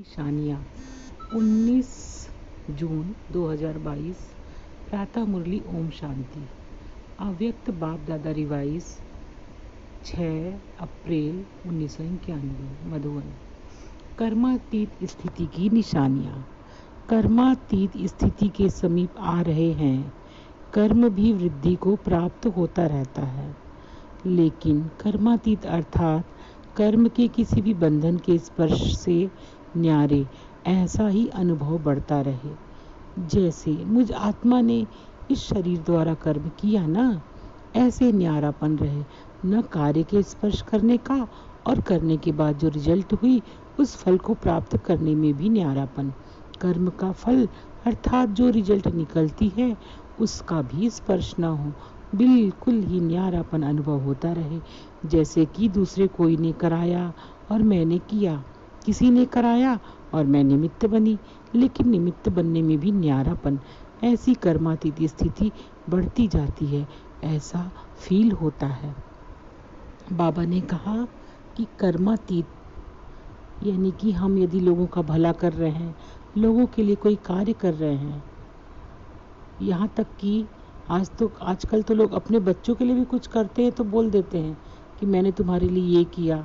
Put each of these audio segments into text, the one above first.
निशानियाँ 19 जून 2022 प्रातः मुरली ओम शांति। अव्यक्त बाप दादा रिवाइज 6 अप्रैल 1991 मधुबन। कर्मातीत स्थिति की निशानियाँ। कर्मातीत स्थिति के समीप आ रहे हैं। कर्म भी वृद्धि को प्राप्त होता रहता है, लेकिन कर्मातीत अर्थात कर्म के किसी भी बंधन के स्पर्श से न्यारे ऐसा ही अनुभव बढ़ता रहे जैसे मुझ आत्मा ने इस शरीर द्वारा कर्म किया ना, ऐसे न्यारापन रहे, न कार्य के स्पर्श करने का और करने के बाद जो रिजल्ट हुई उस फल को प्राप्त करने में भी न्यारापन। कर्म का फल अर्थात जो रिजल्ट निकलती है उसका भी स्पर्श न हो, बिल्कुल ही न्यारापन अनुभव होता रहे, जैसे कि दूसरे कोई ने कराया और मैंने किया, किसी ने कराया और मैं निमित्त बनी, लेकिन निमित्त बनने में भी न्यारापन। ऐसी कर्मातीत स्थिति बढ़ती जाती है, ऐसा फील होता है। बाबा ने कहा कि कर्मातीत यानी कि हम यदि लोगों का भला कर रहे हैं, लोगों के लिए कोई कार्य कर रहे हैं, यहाँ तक कि आजकल तो लोग अपने बच्चों के लिए भी कुछ करते हैं तो बोल देते हैं कि मैंने तुम्हारे लिए ये किया।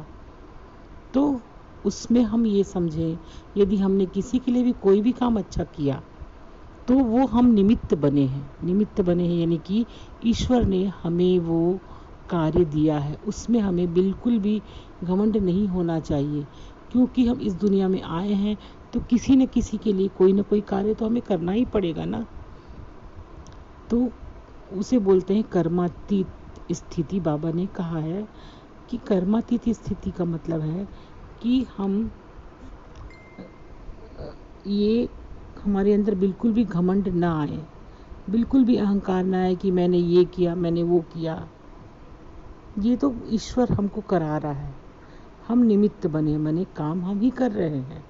तो उसमें हम ये समझें, यदि हमने किसी के लिए भी कोई भी काम अच्छा किया तो वो हम निमित्त बने हैं यानी कि ईश्वर ने हमें वो कार्य दिया है, उसमें हमें बिल्कुल भी घमंड नहीं होना चाहिए, क्योंकि हम इस दुनिया में आए हैं तो किसी न किसी के लिए कोई न कोई कार्य तो हमें करना ही पड़ेगा ना। तो उसे बोलते हैं कर्मातीत स्थिति। बाबा ने कहा है कि कर्मातीत स्थिति का मतलब है कि हम ये हमारे अंदर बिल्कुल भी घमंड ना आए, बिल्कुल भी अहंकार ना आए कि मैंने ये किया, मैंने वो किया। ये तो ईश्वर हमको करा रहा है, हम निमित्त बने काम हम ही कर रहे हैं,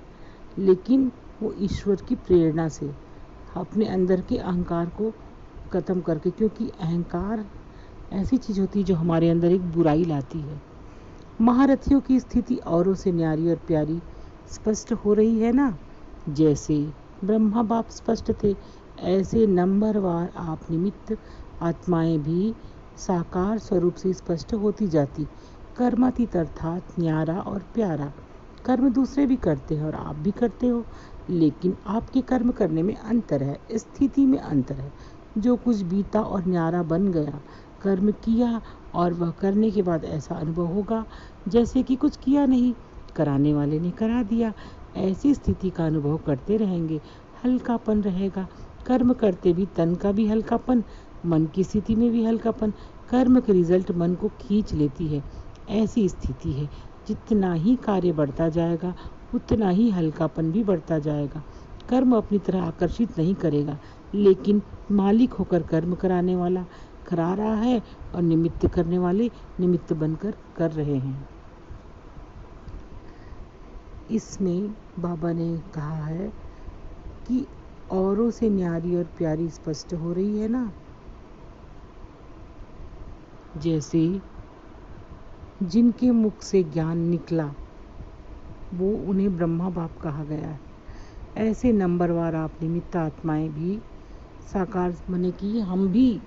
लेकिन वो ईश्वर की प्रेरणा से अपने अंदर के अहंकार को ख़त्म करके, क्योंकि अहंकार ऐसी चीज़ होती है जो हमारे अंदर एक बुराई लाती है। महारथियों की स्थिति औरों से न्यारी और प्यारी स्पष्ट हो रही है ना। जैसे ब्रह्मा बाप स्पष्ट थे, ऐसे नंबरवार आप निमित्त आत्माएं भी साकार स्वरूप से स्पष्ट होती जाती। कर्मातीत अर्थात न्यारा और प्यारा। कर्म दूसरे भी करते हैं और आप भी करते हो, लेकिन आपके कर्म करने में अंतर है, स्थिति में अंतर है। जो कुछ बीता और न्यारा बन गया, कर्म किया और वह करने के बाद ऐसा अनुभव होगा जैसे कि कुछ किया नहीं, कराने वाले ने करा दिया। ऐसी स्थिति का अनुभव करते रहेंगे, हल्कापन रहेगा। कर्म करते भी तन का भी हल्कापन, मन की स्थिति में भी हल्कापन। कर्म के रिजल्ट मन को खींच लेती है, ऐसी स्थिति है। जितना ही कार्य बढ़ता जाएगा उतना ही हल्कापन भी बढ़ता जाएगा। कर्म अपनी तरह आकर्षित नहीं करेगा, लेकिन मालिक होकर कर्म कराने वाला करा रहा है और निमित्त करने वाले निमित्त बनकर कर रहे हैं। इसमें बाबा ने कहा है कि औरों से न्यारी और प्यारी स्पष्ट हो रही है ना। जैसे जिनके मुख से ज्ञान निकला वो उन्हें ब्रह्मा बाप कहा गया है। ऐसे नंबरवार आप निमित्त आत्माएं भी साकार बने कि हम भी।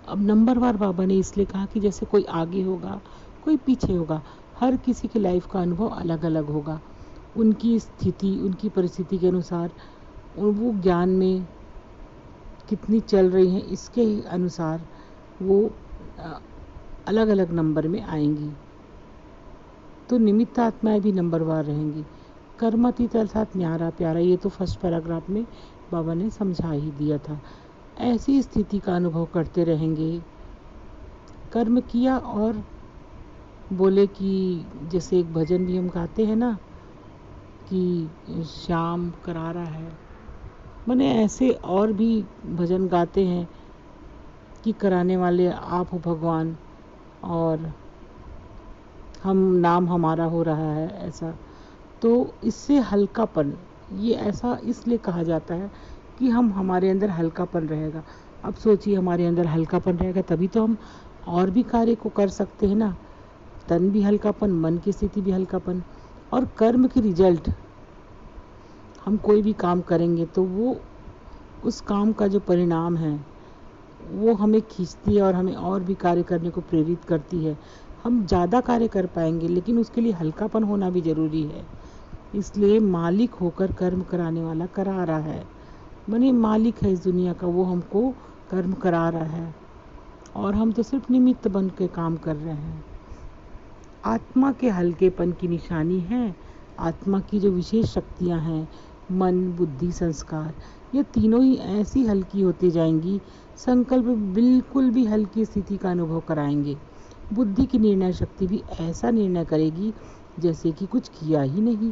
अब नंबरवार बाबा ने इसलिए कहा कि जैसे कोई आगे होगा कोई पीछे होगा, हर किसी की लाइफ का अनुभव अलग अलग होगा। उनकी स्थिति उनकी परिस्थिति के अनुसार वो ज्ञान में कितनी चल रही हैं, इसके अनुसार वो अलग अलग नंबर में आएंगी। तो निमित्त आत्माएं भी नंबरवार रहेंगी। कर्मातीत अर्थात न्यारा प्यारा, ये तो फर्स्ट पैराग्राफ में बाबा ने समझा ही दिया था। ऐसी स्थिति का अनुभव करते रहेंगे। कर्म किया और बोले कि जैसे एक भजन भी हम गाते हैं ना कि श्याम करा रहा है, मैंने ऐसे और भी भजन गाते हैं कि कराने वाले आप हो भगवान और हम नाम हमारा हो रहा है, ऐसा। तो इससे हल्कापन, ये ऐसा इसलिए कहा जाता है कि हमारे अंदर हल्कापन रहेगा। अब सोचिए, हमारे अंदर हल्कापन रहेगा तभी तो हम और भी कार्य को कर सकते हैं ना। तन भी हल्कापन, मन की स्थिति भी हल्कापन, और कर्म की रिजल्ट हम कोई भी काम करेंगे तो वो उस काम का जो परिणाम है वो हमें खींचती है और हमें और भी कार्य करने को प्रेरित करती है। हम ज़्यादा कार्य कर पाएंगे, लेकिन उसके लिए हल्कापन होना भी ज़रूरी है। इसलिए मालिक होकर कर्म कराने वाला करा रहा है, माने मालिक है इस दुनिया का, वो हमको कर्म करा रहा है और हम तो सिर्फ निमित्त बन के काम कर रहे हैं। आत्मा के हल्केपन की निशानी है आत्मा की जो विशेष शक्तियां हैं, मन, बुद्धि, संस्कार, ये तीनों ही ऐसी हल्की होती जाएंगी, संकल्प बिल्कुल भी हल्की स्थिति का अनुभव कराएंगे। बुद्धि की निर्णय शक्ति भी ऐसा निर्णय करेगी जैसे कि कुछ किया ही नहीं,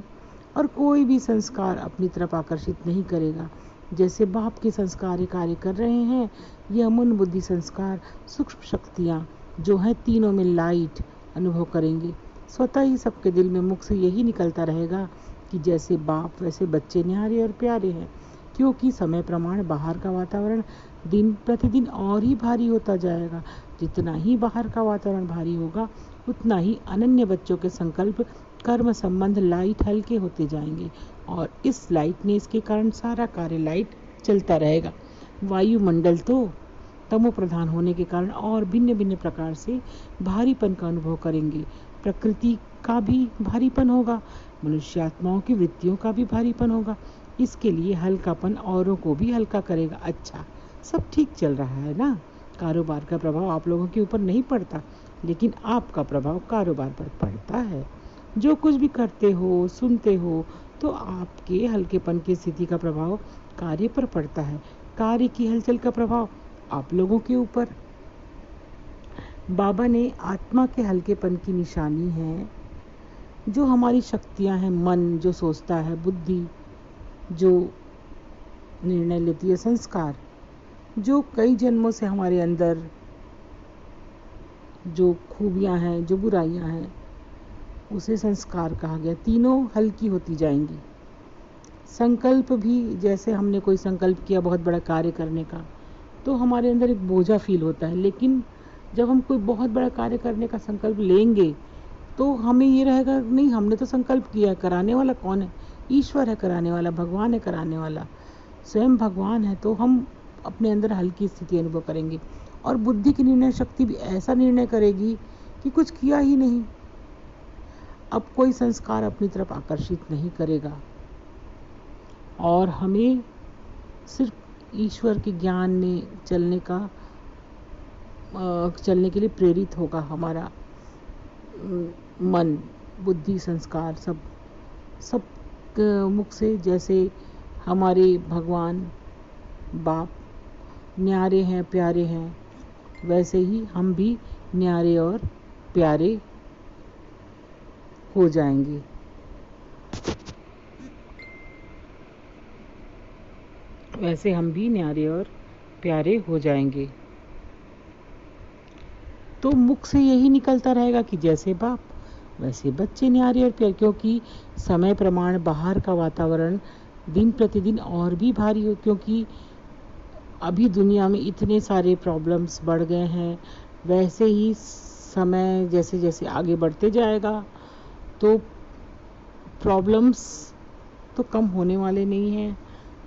और कोई भी संस्कार अपनी तरफ आकर्षित नहीं करेगा। जैसे बाप के संस्कार कार्य कर रहे हैं, यह मन, बुद्धि, संस्कार, सूक्ष्म शक्तियाँ जो हैं तीनों में लाइट अनुभव करेंगे। स्वतः ही सबके दिल में मुख से यही निकलता रहेगा कि जैसे बाप वैसे बच्चे न्यारे और प्यारे हैं, क्योंकि समय प्रमाण बाहर का वातावरण दिन प्रतिदिन और ही भारी होता जाएगा। जितना ही बाहर का वातावरण भारी होगा, उतना ही अनन्य बच्चों के संकल्प, कर्म, संबंध लाइट हल्के होते जाएंगे और इस लाइटनेस के कारण सारा कार्य लाइट चलता रहेगा। वायुमंडल तो तमो प्रधान होने के कारण और भिन्न भिन्न प्रकार से भारीपन का अनुभव करेंगे। प्रकृति का भी भारीपन होगा, मनुष्य आत्माओं की वृत्तियों का भी भारीपन होगा। इसके लिए हल्कापन औरों को भी हल्का करेगा। अच्छा, सब ठीक चल रहा है ना? कारोबार का प्रभाव आप लोगों के ऊपर नहीं पड़ता, लेकिन आपका प्रभाव कारोबार पर पड़ता है। जो कुछ भी करते हो, सुनते हो, तो आपके हल्केपन की स्थिति का प्रभाव कार्य पर पड़ता है। कार्य की हलचल का प्रभाव आप लोगों के ऊपर। बाबा ने आत्मा के हल्केपन की निशानी है जो हमारी शक्तियां हैं, मन जो सोचता है, बुद्धि जो निर्णय लेती है, संस्कार जो कई जन्मों से हमारे अंदर जो खूबियां हैं, जो बुराइयां हैं, उसे संस्कार कहा गया। तीनों हल्की होती जाएंगी। संकल्प भी, जैसे हमने कोई संकल्प किया बहुत बड़ा कार्य करने का, तो हमारे अंदर एक बोझा फील होता है, लेकिन जब हम कोई बहुत बड़ा कार्य करने का संकल्प लेंगे तो हमें ये रहेगा, नहीं हमने तो संकल्प किया, कराने वाला कौन है? ईश्वर है कराने वाला, भगवान है कराने वाला, स्वयं भगवान है। तो हम अपने अंदर हल्की स्थिति अनुभव करेंगे और बुद्धि की निर्णय शक्ति भी ऐसा निर्णय करेगी कि कुछ किया ही नहीं। अब कोई संस्कार अपनी तरफ आकर्षित नहीं करेगा और हमें सिर्फ ईश्वर के ज्ञान में चलने के लिए प्रेरित होगा हमारा मन, बुद्धि, संस्कार सब मुख से। जैसे हमारे भगवान बाप न्यारे हैं, प्यारे हैं, वैसे ही हम भी न्यारे और प्यारे हो जाएंगे। वैसे हम भी न्यारे और प्यारे हो जाएंगे। तो मुख से यही निकलता रहेगा कि जैसे बाप वैसे बच्चे न्यारे और प्यारे, क्योंकि समय प्रमाण बाहर का वातावरण दिन प्रतिदिन और भी भारी हो, क्योंकि अभी दुनिया में इतने सारे प्रॉब्लम्स बढ़ गए हैं। वैसे ही समय जैसे जैसे आगे बढ़ते जाएगा तो प्रॉब्लम्स तो कम होने वाले नहीं हैं।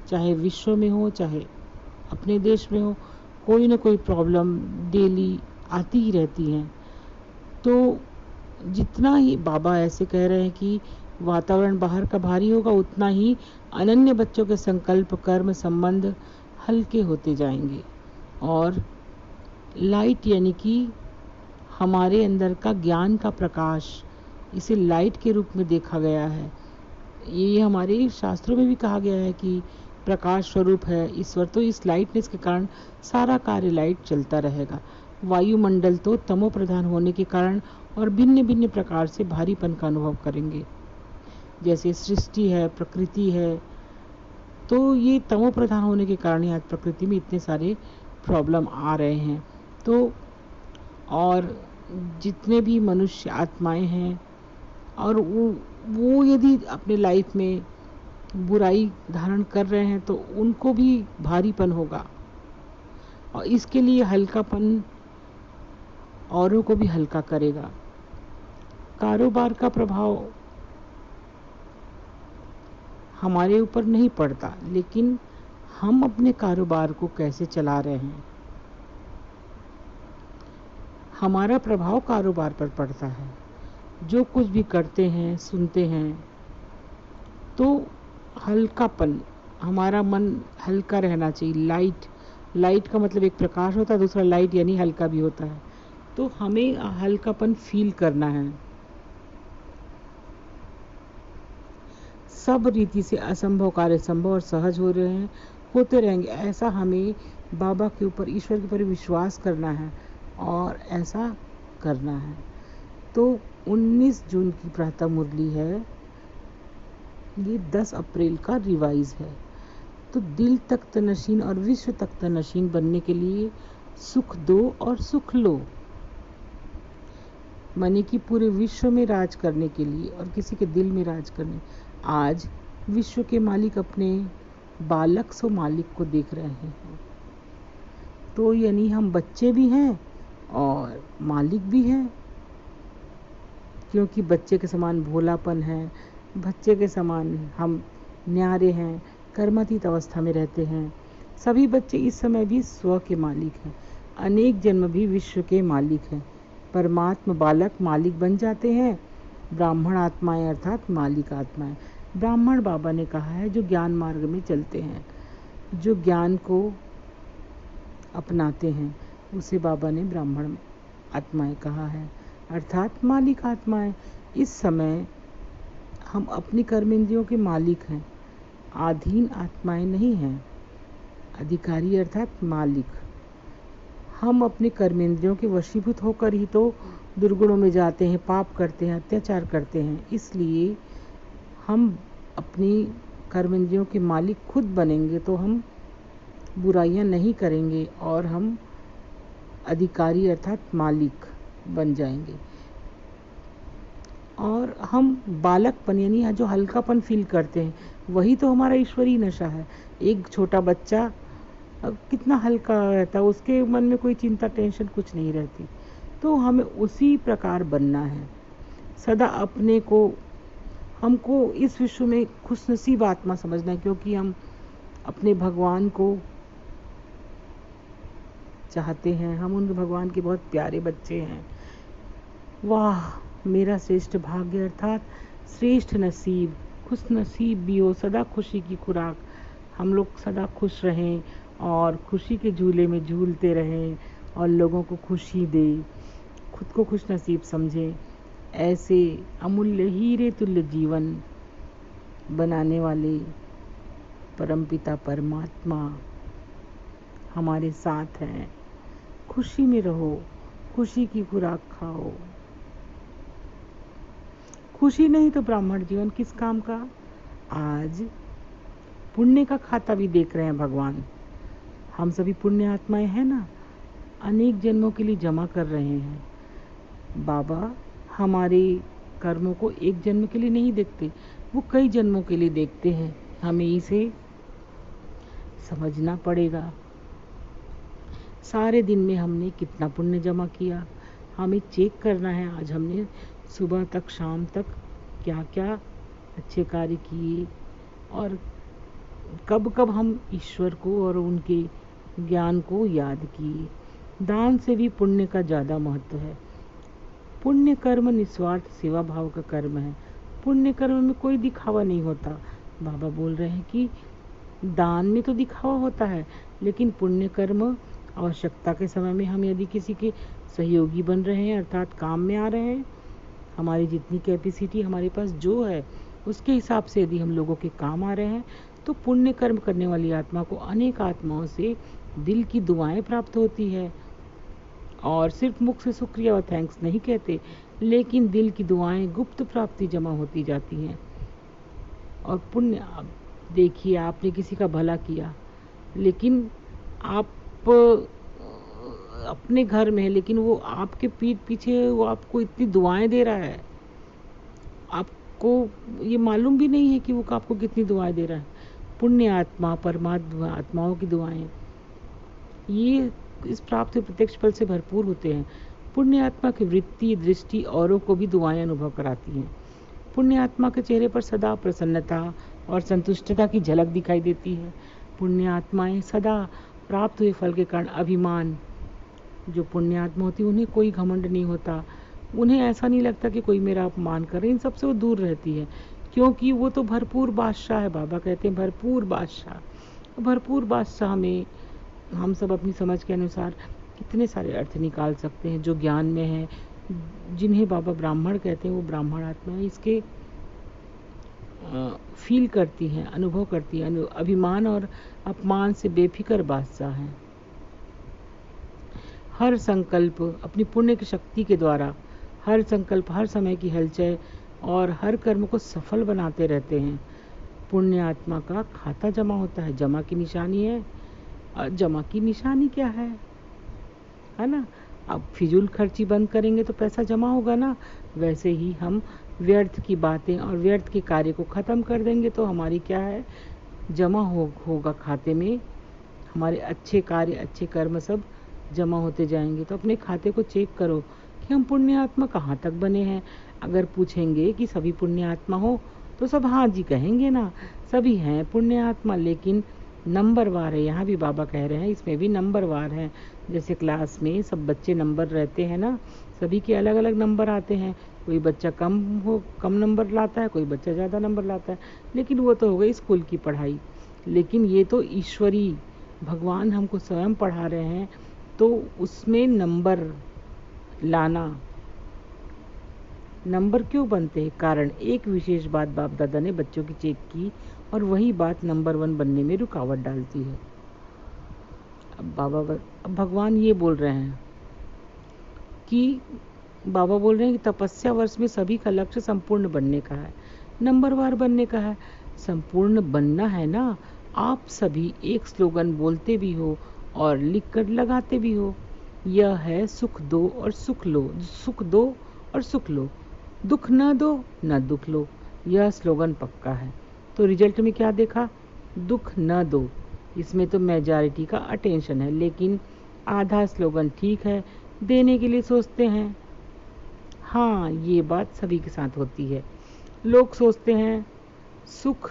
चाहे विश्व में हो, चाहे अपने देश में हो, कोई ना कोई प्रॉब्लम डेली आती ही रहती हैं। तो जितना ही बाबा ऐसे कह रहे हैं कि वातावरण बाहर का भारी होगा, उतना ही अनन्य बच्चों के संकल्प, कर्म, संबंध हल्के होते जाएंगे और लाइट यानी कि हमारे अंदर का ज्ञान का प्रकाश, इसे लाइट के रूप में देखा गया है। ये हमारे शास्त्रों में भी कहा गया है कि प्रकाश स्वरूप है ईश्वर, तो इस लाइटनेस के कारण सारा कार्य लाइट चलता रहेगा। वायुमंडल तो तमो प्रधान होने के कारण और भिन्न भिन्न प्रकार से भारीपन का अनुभव करेंगे। जैसे सृष्टि है, प्रकृति है, तो ये तमो प्रधान होने के कारण आज प्रकृति में इतने सारे प्रॉब्लम आ रहे हैं। तो और जितने भी मनुष्य आत्माएं हैं और वो यदि अपने लाइफ में बुराई धारण कर रहे हैं तो उनको भी भारीपन होगा, और इसके लिए हल्कापन औरों को भी हल्का करेगा। कारोबार का प्रभाव हमारे ऊपर नहीं पड़ता, लेकिन हम अपने कारोबार को कैसे चला रहे हैं, हमारा प्रभाव कारोबार पर पड़ता है। जो कुछ भी करते हैं, सुनते हैं, तो हल्कापन, हमारा मन हल्का रहना चाहिए। लाइट का मतलब एक प्रकाश होता है, दूसरा लाइट यानी हल्का भी होता है। तो हमें हल्कापन फील करना है। सब रीति से असंभव कार्य संभव और सहज हो रहे हैं, होते रहेंगे, ऐसा हमें बाबा के ऊपर, ईश्वर के ऊपर विश्वास करना है और ऐसा करना है। तो 19 जून की प्रातः मुरली है, ये 10 अप्रैल का रिवाइज है। तो दिल तख्त नशीन और विश्व तख्त नशीन बनने के लिए सुख दो और सुख लो, माने कि पूरे विश्व में राज करने के लिए और किसी के दिल में राज करने। आज विश्व के मालिक अपने बालक सो मालिक को देख रहे हैं। तो यानी हम बच्चे भी हैं और मालिक भी हैं, क्योंकि बच्चे के समान भोलापन है, बच्चे के समान हम न्यारे हैं, कर्मातीत अवस्था में रहते हैं। सभी बच्चे इस समय भी स्व के मालिक हैं, अनेक जन्म भी विश्व के मालिक हैं। परमात्मा बालक मालिक बन जाते हैं, ब्राह्मण आत्माएं अर्थात मालिक आत्माएं। ब्राह्मण बाबा ने कहा है जो ज्ञान मार्ग में चलते हैं, जो ज्ञान को अपनाते हैं, उसे बाबा ने ब्राह्मण आत्माएं कहा है, अर्थात मालिक आत्माएं। इस समय हम अपनी कर्मेंद्रियों के मालिक हैं, आधीन आत्माएं नहीं हैं। अधिकारी अर्थात मालिक। हम अपने कर्मेंद्रियों के वशीभूत होकर ही तो दुर्गुणों में जाते हैं, पाप करते हैं, अत्याचार करते हैं। इसलिए हम अपनी कर्मेंद्रियों के मालिक खुद बनेंगे तो हम बुराइयां नहीं करेंगे और हम अधिकारी अर्थात मालिक बन जाएंगे। और हम बालकपन यानी जो हल्कापन फील करते हैं, वही तो हमारा ईश्वरीय नशा है। एक छोटा बच्चा कितना हल्का रहता है, उसके मन में कोई चिंता टेंशन कुछ नहीं रहती। तो हमें उसी प्रकार बनना है, सदा अपने को, हमको इस विश्व में खुशनसीब आत्मा समझना है, क्योंकि हम अपने भगवान को चाहते हैं, हम उन भगवान के बहुत प्यारे बच्चे हैं। वाह, मेरा श्रेष्ठ भाग्य अर्थात श्रेष्ठ नसीब, खुश नसीब भी हो, सदा खुशी की खुराक। हम लोग सदा खुश रहें और खुशी के झूले में झूलते रहें और लोगों को खुशी दें, खुद को खुश नसीब समझें। ऐसे अमूल्य हीरे तुल्य जीवन बनाने वाले परमपिता परमात्मा हमारे साथ हैं। खुशी में रहो, खुशी की खुराक खाओ। खुशी नहीं तो ब्राह्मण जीवन किस काम का। आज पुण्य का खाता भी देख रहे हैं भगवान। हम सभी पुण्य आत्माएं हैं ना, अनेक जन्मों के लिए जमा कर रहे हैं। बाबा हमारे कर्मों को एक जन्म के लिए नहीं देखते, वो कई जन्मों के लिए देखते हैं। हमें इसे समझना पड़ेगा। सारे दिन में हमने कितना पुण्य जमा किया, हमें चेक करना है। आज हमने सुबह तक शाम तक क्या क्या अच्छे कार्य किए और कब कब हम ईश्वर को और उनके ज्ञान को याद किए। दान से भी पुण्य का ज़्यादा महत्व है। पुण्य कर्म निस्वार्थ सेवा भाव का कर्म है। पुण्य कर्म में कोई दिखावा नहीं होता। बाबा बोल रहे हैं कि दान में तो दिखावा होता है, लेकिन पुण्य कर्म आवश्यकता के समय में हम यदि किसी के सहयोगी बन रहे हैं अर्थात काम में आ रहे हैं, हमारी जितनी कैपेसिटी हमारे पास जो है उसके हिसाब से यदि हम लोगों के काम आ रहे हैं, तो पुण्य कर्म करने वाली आत्मा को अनेक आत्माओं से दिल की दुआएं प्राप्त होती है। और सिर्फ मुख से शुक्रिया और थैंक्स नहीं कहते, लेकिन दिल की दुआएं गुप्त प्राप्ति जमा होती जाती हैं। और पुण्य, देखिए आपने किसी का भला किया, लेकिन आप अपने घर में है, लेकिन वो आपके पीठ पीछे वो आपको इतनी दुआएं दे रहा है, आपको ये मालूम भी नहीं है कि वो आपको कितनी दुआएं दे रहा है। पुण्य आत्मा, परमात्मा आत्माओं की दुआएं ये इस प्राप्त प्रत्यक्ष फल से भरपूर होते हैं। पुण्य आत्मा की वृत्ति दृष्टि औरों को भी दुआएं अनुभव कराती हैं। पुण्य आत्मा के चेहरे पर सदा प्रसन्नता, और संतुष्टता की झलक दिखाई देती है। पुण्य आत्माएं सदा प्राप्त हुए फल के कारण अभिमान, जो पुण्य आत्मा होती है उन्हें कोई घमंड नहीं होता, उन्हें ऐसा नहीं लगता कि कोई मेरा अपमान करे, इन सबसे वो दूर रहती है, क्योंकि वो तो भरपूर बादशाह है। बाबा कहते हैं भरपूर बादशाह। भरपूर बादशाह में हम सब अपनी समझ के अनुसार कितने सारे अर्थ निकाल सकते हैं। जो ज्ञान में है, जिन्हें बाबा ब्राह्मण कहते हैं, वो ब्राह्मण आत्मा है, इसके फील करती हैं, अनुभव करती हैं, अभिमान और अपमान से बेफिक्र बादशाह हैं। हर संकल्प अपनी पुण्य की शक्ति के द्वारा, हर संकल्प हर समय की हलचल और हर कर्म को सफल बनाते रहते हैं। पुण्य आत्मा का खाता जमा होता है, जमा की निशानी है। जमा की निशानी क्या है ना? अब फिजूल खर्ची बंद करेंगे तो पैसा जमा होगा ना। वैसे ही हम व्यर्थ की बातें और व्यर्थ के कार्य को खत्म कर देंगे तो हमारी क्या है, जमा होगा खाते में। हमारे अच्छे कार्य, अच्छे कर्म सब जमा होते जाएंगे। तो अपने खाते को चेक करो कि हम पुण्य आत्मा कहाँ तक बने हैं। अगर पूछेंगे कि सभी पुण्य आत्मा हो तो सब हाँ जी कहेंगे ना, सभी हैं पुण्य आत्मा, लेकिन नंबरवार है। यहाँ भी बाबा कह रहे हैं इसमें भी नंबरवार है। जैसे क्लास में सब बच्चे नंबर रहते हैं ना, सभी के अलग अलग नंबर आते हैं। कोई बच्चा कम नंबर लाता है, कोई बच्चा ज़्यादा नंबर लाता है, लेकिन वो तो हो गई स्कूल की पढ़ाई। लेकिन ये तो ईश्वरी भगवान हमको स्वयं पढ़ा रहे हैं, तो उसमें नंबर लाना, नंबर क्यों बनते हैं? कारण एक विशेष बात बाप दादा ने बच्चों की चेक की और वही बात नंबर 1 बनने में रुकावट डालती है। अब भगवान ये बोल रहे हैं कि बाबा बोल रहे हैं कि तपस्या वर्ष में सभी का लक्ष्य संपूर्ण बनने का है, नंबरवार बनने का है। संपूर्ण बनना है ना। आप सभी एक स्लोगन बोलते भी हो और लिख कर लगाते भी हो, यह है सुख दो और सुख लो, सुख दो और सुख लो, दुख न दो न दुख लो। यह स्लोगन पक्का है। तो रिजल्ट में क्या देखा? दुख न दो। इसमें तो मेजॉरिटी का अटेंशन है, लेकिन आधा स्लोगन ठीक है, देने के लिए सोचते हैं। हाँ, ये बात सभी के साथ होती है। लोग सोचते हैं सुख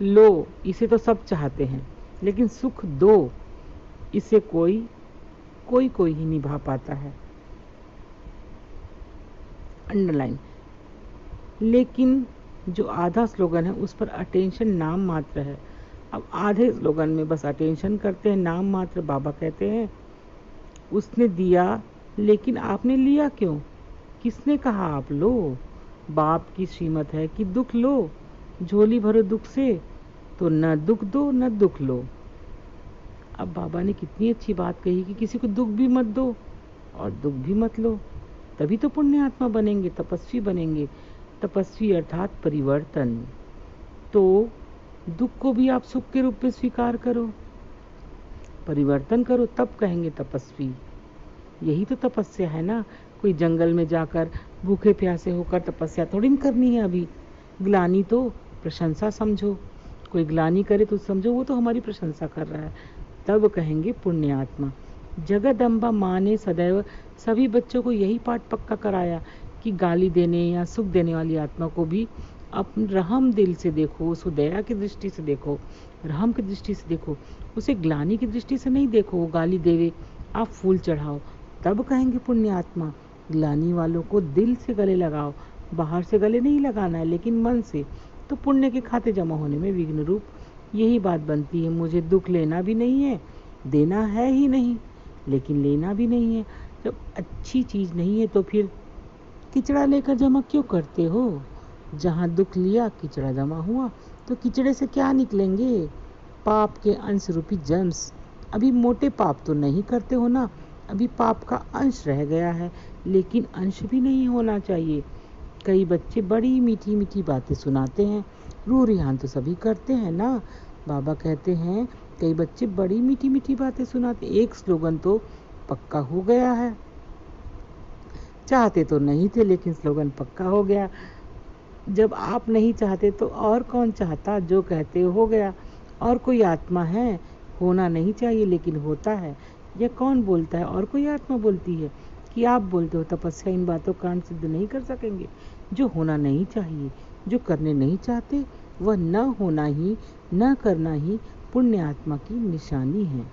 लो, इसे तो सब चाहते हैं, लेकिन सुख दो, इसे कोई ही निभा पाता है। अंडरलाइन। लेकिन जो आधा स्लोगन है उस पर अटेंशन नाम मात्र है। अब आधे स्लोगन में बस अटेंशन करते हैं, नाम मात्र। बाबा कहते हैं उसने दिया, लेकिन आपने लिया क्यों? किसने कहा आप लो? बाप की श्रीमत है कि दुख लो, झोली भरो दुख से, तो न दुख दो न दुख लो। अब बाबा ने कितनी अच्छी बात कही कि किसी को दुख भी मत दो और दुख भी मत लो, तभी तो पुण्य आत्मा बनेंगे, तपस्वी बनेंगे। तपस्वी अर्थात परिवर्तन। तो दुख को भी आप सुख के रूप में स्वीकार करो, परिवर्तन करो, तब कहेंगे तपस्वी। यही तो तपस्या है ना। कोई जंगल में जाकर भूखे प्यासे होकर तपस्या थोड़ी न करनी है। अभी ग्लानि तो प्रशंसा समझो, कोई ग्लानि करे तो समझो वो तो हमारी प्रशंसा कर रहा है, तब कहेंगे पुण्य आत्मा। जगदम्बा माँ ने सदैव सभी बच्चों को यही पाठ पक्का कराया कि गाली देने या सुख देने वाली आत्मा को भी अपने रहम दिल से देखो, उसको दया की दृष्टि से देखो, रहम की दृष्टि से देखो, उसे ग्लानि की दृष्टि से नहीं देखो। वो गाली देवे, आप फूल चढ़ाओ, तब कहेंगे पुण्य आत्मा। ग्लानि वालों को दिल से गले लगाओ, बाहर से गले नहीं लगाना है, लेकिन मन से। तो पुण्य के खाते जमा होने में विघ्न रूप यही बात बनती है। मुझे दुख लेना भी नहीं है, देना है ही नहीं, लेकिन लेना भी नहीं है। जब अच्छी चीज नहीं है तो फिर किचड़ा लेकर जमा क्यों करते हो? जहाँ दुख लिया किचड़ा जमा हुआ, तो किचड़े से क्या निकलेंगे? पाप के अंश रूपी जर्म्स। अभी मोटे पाप तो नहीं करते हो ना, अभी पाप का अंश रह गया है, लेकिन अंश भी नहीं होना चाहिए। कई बच्चे बड़ी मीठी मीठी बातें सुनाते हैं, रूह रिहान तो सभी करते हैं ना। बाबा कहते हैं कई बच्चे बड़ी मीठी मीठी बातें सुनाते। एक स्लोगन तो पक्का हो गया है, चाहते तो नहीं थे लेकिन स्लोगन पक्का हो गया। जब आप नहीं चाहते तो और कौन चाहता? जो कहते हो गया। और कोई आत्मा है, होना नहीं चाहिए लेकिन होता है। यह कौन बोलता है? और कोई आत्मा बोलती है कि आप बोलते हो तपस्या इन बातों का सिद्ध नहीं कर सकेंगे। जो होना नहीं चाहिए जो करने नहीं चाहते वह न होना ही, न करना ही पुण्य आत्मा की निशानी है।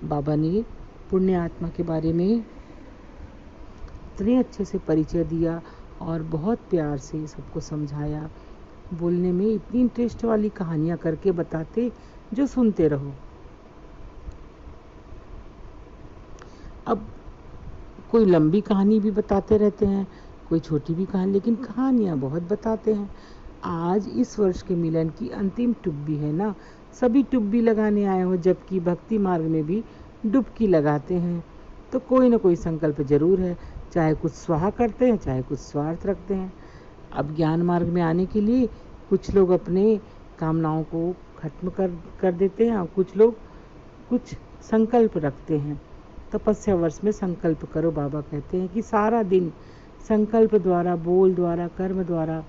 बाबा ने पुण्य आत्मा के बारे में इतने अच्छे से परिचय दिया और बहुत प्यार से सबको समझाया। बोलने में इतनी इंटरेस्ट वाली कहानियां करके बताते जो सुनते रहो। अब कोई लंबी कहानी भी बताते रहते हैं, कोई छोटी भी कहानी, लेकिन कहानियां बहुत बताते हैं। आज इस वर्ष के मिलन की अंतिम टुब्बी है ना, सभी टुब्बी लगाने आए हो, जबकि भक्ति मार्ग में भी डुबकी लगाते हैं। तो कोई ना कोई संकल्प जरूर है, चाहे कुछ स्वाहा करते हैं, चाहे कुछ स्वार्थ रखते हैं। अब ज्ञान मार्ग में आने के लिए कुछ लोग अपने कामनाओं को खत्म कर देते हैं और कुछ लोग कुछ संकल्प रखते हैं। तपस्या वर्ष में संकल्प करो। बाबा कहते हैं कि सारा दिन संकल्प द्वारा, बोल द्वारा, कर्म द्वारा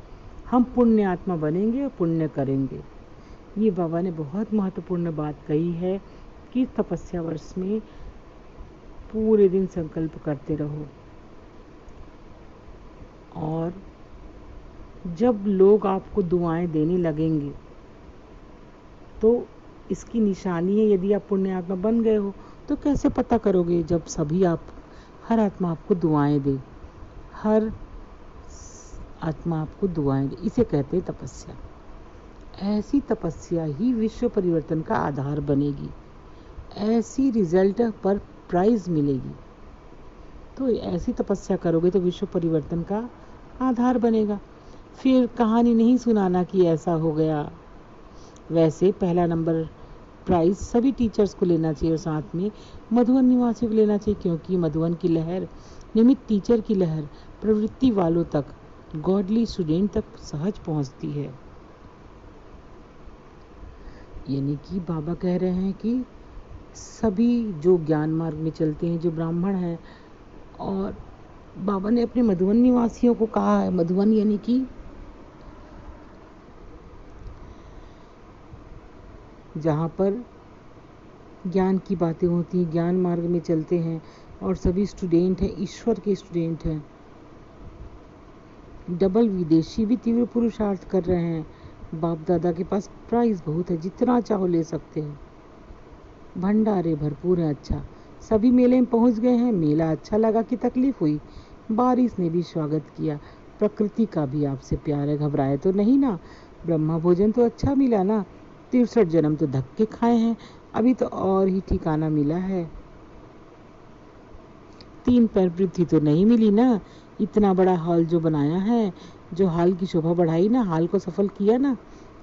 हम पुण्य आत्मा बनेंगे और पुण्य करेंगे। ये बाबा ने बहुत महत्वपूर्ण बात कही है कि तपस्या वर्ष में पूरे दिन संकल्प करते रहो। और जब लोग आपको दुआएं देने लगेंगे तो इसकी निशानी है, यदि आप पुण्य आत्मा बन गए हो। तो कैसे पता करोगे? जब सभी हर आत्मा आपको दुआएं दे, हर आत्मा आपको दुआएं दे। इसे कहते हैं तपस्या। ऐसी तपस्या ही विश्व परिवर्तन का आधार बनेगी। ऐसी रिजल्ट पर प्राइज मिलेगी। तो ऐसी तपस्या करोगे तो विश्व परिवर्तन का आधार बनेगा। फिर कहानी नहीं सुनाना कि ऐसा हो गया। वैसे पहला नंबर प्राइज सभी टीचर्स को लेना चाहिए और साथ में मधुवन निवासियों को लेना चाहिए, क्योंकि मधुवन की लहर, निमित्त टीचर की लहर प्रवृत्ति वालों तक, गॉडली स्टूडेंट तक सहज पहुंचती है। यानी कि बाबा कह रहे हैं कि सभी जो ज्ञान मार्ग में चलते हैं, जो ब्राह्मण हैं, और बाबा ने अपने मधुवन निवासियों को कहा है, मधुवन यानी कि जहाँ पर ज्ञान की बातें होती हैं, ज्ञान मार्ग में चलते हैं और सभी स्टूडेंट हैं, ईश्वर के स्टूडेंट हैं। डबल विदेशी भी तीव्र पुरुषार्थ कर रहे हैं। बाप दादा के पास प्राइज बहुत है, जितना चाहो ले सकते हैं। भंडारे भरपूर है। अच्छा, सभी मेले में पहुंच गए हैं। मेला अच्छा लगा कि तकलीफ हुई? बारिश ने भी स्वागत किया। प्रकृति का भी आपसे प्यार है, घबराए तो नहीं ना? ब्रह्मा भोजन तो अच्छा मिला ना? 63 जन्म तो धक्के खाए हैं, अभी तो और ही ठिकाना मिला है। 3 पैर पृथ्वी तो नहीं मिली ना? इतना बड़ा हॉल जो बनाया है, जो हॉल की शोभा बढ़ाई ना, हॉल को सफल किया ना,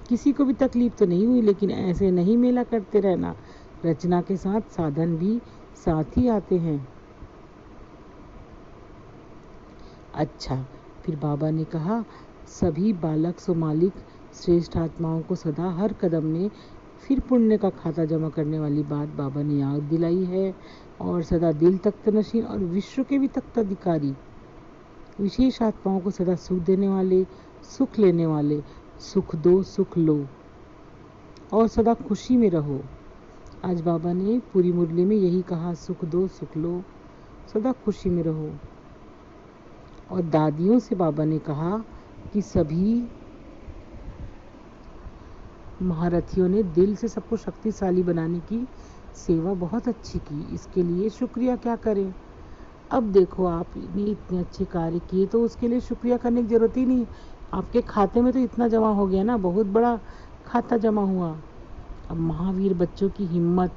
किसी को भी तकलीफ तो नहीं हुई। लेकिन ऐसे नहीं मेला करते रहना, रचना के साथ साधन भी साथ ही आते हैं। अच्छा, फिर बाबा ने कहा, सभी बालक सो मालिक श्रेष्ठ आत्माओं को सदा हर कदम में फिर पुण्य का खाता जमा करने वाली बात बाबा ने याद दिलाई है। और सदा दिल तख्त नशीन और विश्व के भी तख्त अधिकारी, विशेष आत्माओं को सदा सुख देने वाले, सुख लेने वाले, सुख दो सुख लो और सदा खुशी में रहो। आज बाबा ने पूरी मुरली में यही कहा, सुख दो सुख लो, सदा खुशी में रहो। और दादियों से बाबा ने कहा कि सभी महारथियों ने दिल से सबको शक्तिशाली बनाने की सेवा बहुत अच्छी की, इसके लिए शुक्रिया क्या करें। अब देखो, आपने इतने अच्छे कार्य किए तो उसके लिए शुक्रिया करने की जरूरत ही नहीं। आपके खाते में तो इतना जमा हो गया ना, बहुत बड़ा खाता जमा हुआ। अब महावीर बच्चों की हिम्मत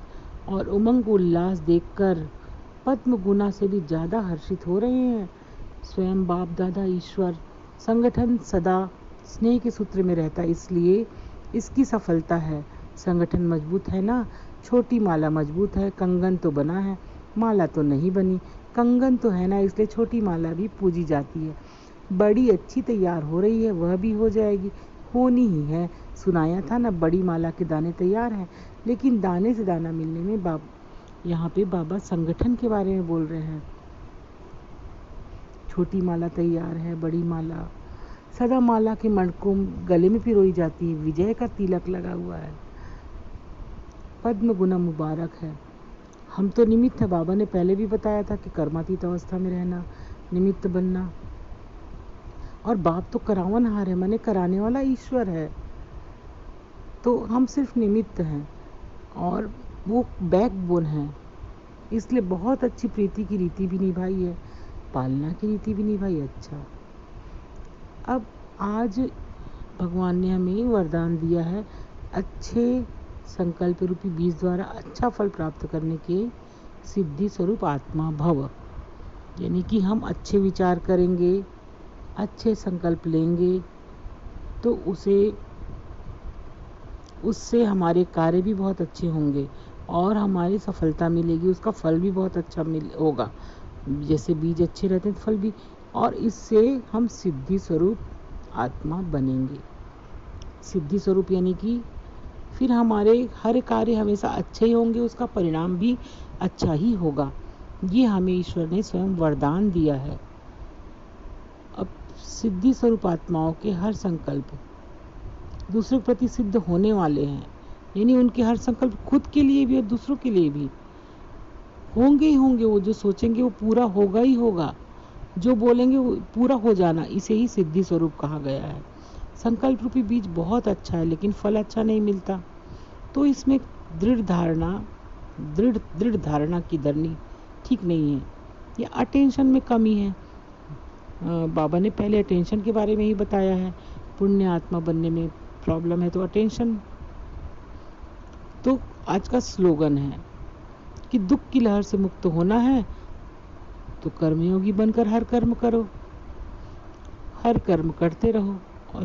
और उमंग उल्लास देखकर पद्म गुना से भी ज़्यादा हर्षित हो रहे हैं। स्वयं बाप दादा ईश्वर संगठन सदा स्नेह के सूत्र में रहता है, इसलिए इसकी सफलता है। संगठन मजबूत है ना, छोटी माला मजबूत है। कंगन तो बना है, माला तो नहीं बनी। कंगन तो है ना, इसलिए छोटी माला भी पूजी जाती है। बड़ी अच्छी तैयार हो रही है, वह भी हो जाएगी, होनी ही है। सुनाया था ना, बड़ी माला के दाने तैयार हैं, लेकिन दाने से दाना मिलने में यहाँ पे बाबा संगठन के बारे में बोल रहे हैं। छोटी माला तैयार है, बड़ी माला सदा माला के मणकों गले में पिरोई जाती है। विजय का तिलक लगा हुआ है, पद्म गुना मुबारक है। हम तो निमित्त है। बाबा ने पहले भी बताया था कि कर्मातीत अवस्था में रहना, निमित्त बनना, और बाप तो करावनहार है, माने कराने वाला ईश्वर है, तो हम सिर्फ निमित्त हैं और वो बैकबोन है। इसलिए बहुत अच्छी प्रीति की रीति भी निभाई है, पालना की रीति भी निभाई। अच्छा, अब आज भगवान ने हमें वरदान दिया है अच्छे संकल्प रूपी बीज द्वारा अच्छा फल प्राप्त करने के सिद्धि स्वरूप आत्मा भव, यानी कि हम अच्छे विचार करेंगे, अच्छे संकल्प लेंगे तो उससे हमारे कार्य भी बहुत अच्छे होंगे और हमारी सफलता मिलेगी, उसका फल भी बहुत अच्छा होगा। जैसे बीज अच्छे रहते हैं फल भी, और इससे हम सिद्धि स्वरूप आत्मा बनेंगे। सिद्धि स्वरूप यानी कि फिर हमारे हर कार्य हमेशा अच्छे ही होंगे, उसका परिणाम भी अच्छा ही होगा। ये हमें ईश्वर ने स्वयं वरदान दिया है। अब सिद्धि स्वरूप आत्माओं के हर संकल्प दूसरों के प्रति सिद्ध होने वाले हैं, यानी उनके हर संकल्प खुद के लिए भी और दूसरों के लिए भी होंगे ही होंगे। वो जो सोचेंगे वो पूरा होगा ही होगा, जो बोलेंगे वो पूरा हो जाना, इसे ही सिद्धि स्वरूप कहा गया है। संकल्प रूपी बीज बहुत अच्छा है लेकिन फल अच्छा नहीं मिलता, तो इसमें दृढ़ धारणा की धरनी ठीक नहीं है, या अटेंशन में कमी है। बाबा ने पहले अटेंशन के बारे में ही बताया है, पुण्य आत्मा बनने में प्रॉब्लम है तो अटेंशन। तो आज का स्लोगन है कि दुख की लहर से मुक्त होना है तो कर्मयोगी बनकर हर कर्म करो, हर कर्म करते रहो। और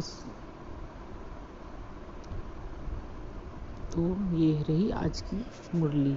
तो ये रही आज की मुरली।